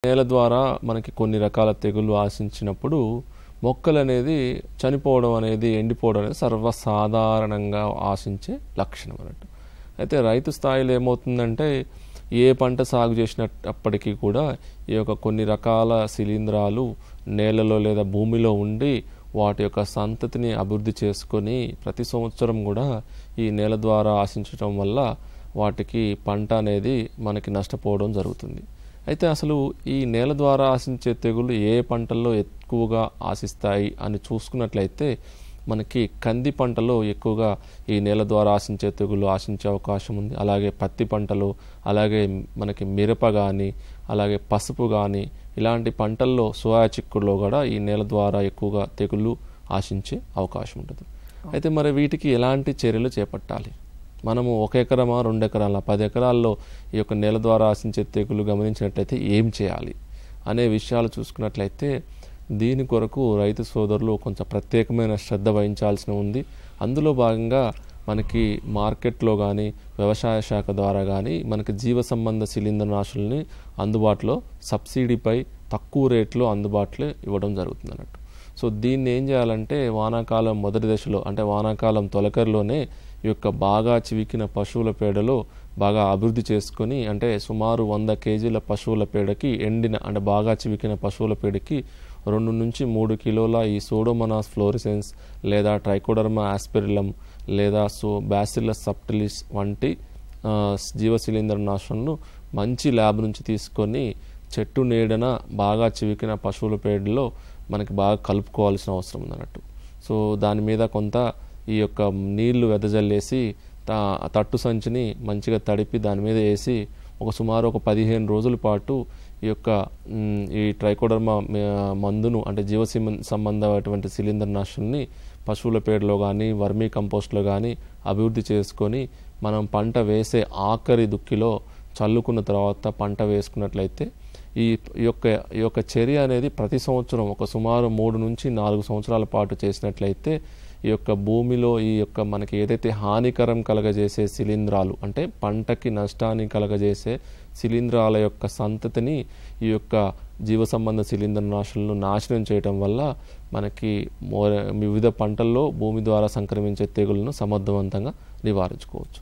నేల ద్వారా మనకి కొన్ని రకాల తెగుళ్ళు ఆశించినప్పుడు మొక్కలనేది చనిపోవడం అనేది ఎండిపోవడం అనేది సర్వసాధారణంగా ఆశించే లక్షణం అన్నట్టు. అయితే రైతు స్థాయిలో ఏమవుతుందంటే ఏ పంట సాగు చేసినప్పటికీ కూడా ఈ యొక్క కొన్ని రకాల శిలీంధ్రాలు నేలలో లేదా భూమిలో ఉండి వాటి యొక్క సంతతిని అభివృద్ధి చేసుకొని ప్రతి సంవత్సరం కూడా ఈ నేల ద్వారా ఆశించడం వల్ల వాటికి పంట అనేది మనకి నష్టపోవడం జరుగుతుంది. అయితే అసలు ఈ నేల ద్వారా ఆశించే తెగుళ్ళు ఏ పంటల్లో ఎక్కువగా ఆశిస్తాయి అని చూసుకున్నట్లయితే మనకి కంది పంటలో ఎక్కువగా ఈ నేల ద్వారా ఆశించే తెగుళ్ళు ఆశించే అవకాశం ఉంది. అలాగే పత్తి పంటలు, అలాగే మనకి మిరప కానీ, అలాగే పసుపు కానీ ఇలాంటి పంటల్లో సోయా చిక్కుడులో కూడా ఈ నేల ద్వారా ఎక్కువగా తెగుళ్ళు ఆశించే అవకాశం ఉంటుంది. అయితే మరి వీటికి ఎలాంటి చర్యలు చేపట్టాలి? మనము 1 ఎకరమా 2 ఎకరాల 10 ఎకరాల్లో ఈ యొక్క నేల ద్వారా ఆశించే తెగులు గమనించినట్లయితే ఏం చేయాలి అనే విషయాలు చూసుకున్నట్లయితే దీని కొరకు రైతు సోదరులు కొంచెం ప్రత్యేకమైన శ్రద్ధ వహించాల్సి ఉంది. అందులో భాగంగా మనకి మార్కెట్లో కానీ వ్యవసాయ శాఖ ద్వారా కానీ మనకి జీవ సంబంధ శిలీంద్రనాశుల్ని అందుబాటులో సబ్సిడీపై తక్కువ రేట్లో అందుబాటులో ఇవ్వడం జరుగుతుంది అన్నట్టు. సో దీన్ని ఏం చేయాలంటే వానాకాలం మొదటి దశలో అంటే వానాకాలం తొలకరిలోనే ఈ యొక్క బాగా చివికిన పశువుల పేడలో బాగా అభివృద్ధి చేసుకొని అంటే సుమారు 100 కేజీల పశువుల పేడకి ఎండిన అంటే బాగా చివికిన పశువుల పేడకి 2 నుంచి 3 కిలోల ఈ సూడోమోనాస్ ఫ్లోరిసెన్స్ లేదా ట్రైకోడర్మా ఆస్పెరిలం లేదా బ్యాసిల్లస్ సబ్టిలిస్ వంటి జీవ శిలీంద్రనాశులను మంచి ల్యాబ్ నుంచి తీసుకొని చెట్టు నీడన బాగా చివికిన పశువుల పేడలో మనకి బాగా కలుపుకోవాల్సిన అవసరం ఉందన్నట్టు. సో దాని మీద కొంత ఈ యొక్క నీళ్లు వెదజల్లేసి తట్టు సంచిని మంచిగా తడిపి దాని మీద వేసి సుమారు 15 రోజుల పాటు ఈ యొక్క ఈ ట్రైకోడర్మా మందును అంటే జీవ సంబంధమైనటువంటి శిలీంద్రనాశుల్ని పశువుల పేడలో కానీ వర్మీ కంపోస్ట్లో కానీ అభివృద్ధి చేసుకొని మనం పంట వేసే ఆఖరి దుక్కిలో చల్లుకున్న తర్వాత పంట వేసుకున్నట్లయితే ఈ యొక్క చర్య అనేది ప్రతి సంవత్సరం సుమారు 3 నుంచి 4 సంవత్సరాల పాటు చేసినట్లయితే ఈ యొక్క భూమిలో ఈ యొక్క మనకి ఏదైతే హానికరం కలగజేసే శిలీంధ్రాలు అంటే పంటకి నష్టాన్ని కలగజేసే శిలీంధ్రాల యొక్క సంతతిని ఈ యొక్క జీవ సంబంధ శిలీంద్రనాశులను నాశనం చేయటం వల్ల మనకి వివిధ పంటల్లో భూమి ద్వారా సంక్రమించే తెగుళ్లను సమర్థవంతంగా నివారించుకోవచ్చు.